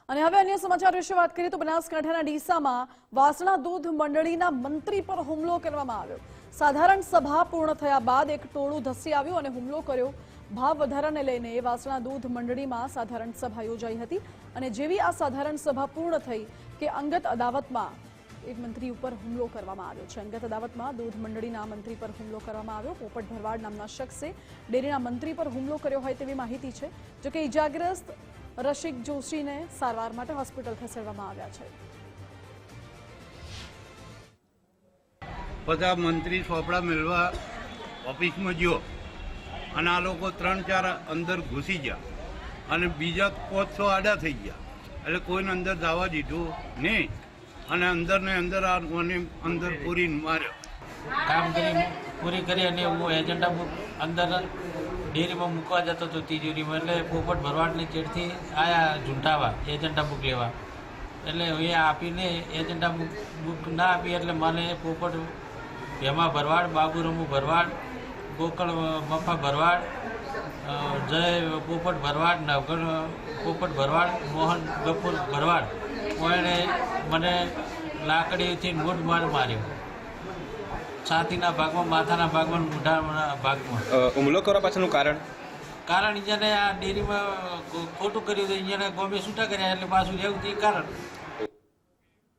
અને હવે અન્ય સમાચાર વિશે વાત કરીએ તો બનાસકાંઠાના ડીસામાં વાસણા દૂધ મંડળીના મંત્રી પર હુમલો કરવામાં આવ્યો। સાધારણ સભા પૂર્ણ થયા બાદ એક ટોળું ધસી આવ્યું અને હુમલો કર્યો। ભાવ વધારાને લઈને વાસણા દૂધ મંડળીમાં સાધારણ સભા યોજાઈ હતી અને જેવી આ સાધારણ સભા પૂર્ણ થઈ કે અંગત અદાવતમાં એક મંત્રી ઉપર હુમલો કરવામાં આવ્યો છે। અંગત અદાવતમાં દૂધ મંડળીના મંત્રી પર હુમલો કરવામાં આવ્યો। પોપટ ભરવાડ નામના શખ્સે ડેરીના મંત્રી પર હુમલો કર્યો હોય તેવી માહિતી છે। જોકે ઇજાગ્રસ્ત રસિક જોશીને સારવાર માટે હોસ્પિટલ ખસેડવામાં આવ્યા છે। બધા મંત્રી ચોપડા મેળવા ઓફિસમાં ગયો અને આ લોકો 3-4 અંદર ઘૂસી ગયા અને બીજા 500 આડા થઈ ગયા એટલે કોઈને અંદર જવા દીધું નહીં અને અંદર અંદર પૂરી માર્યો। કામગીરી પૂરી કરી અને હું એજન્ડા અંદર ડેરીમાં મૂકવા જતો હતો તિજોરીમાં, એટલે પોપટ ભરવાડની ચેડથી આયા ઝૂંટાવા એજન્ડા બુક લેવા, એટલે અહીંયા આપીને એજન્ડા બુક ના આપી એટલે મને પોપટ ભેમા ભરવાડ, બાબુરમુ ભરવાડ, ગોકળ મફા ભરવાડ, જય પોપટ ભરવાડ, નવગણ પોપટ ભરવાડ, મોહન ગફુર ભરવાડ, એણે મને લાકડીથી મૂઢ માર્યો, છાતીના ભાગમાં, માથાના ભાગમાં, મૂઢાના ભાગમાં। હુમલો કરવા પાછળનું કારણ એને આ ડેરીમાં ખોટું કર્યું હતું, એને ગોમે છૂટા કર્યા એટલે પાછું રહેવું તે કારણ।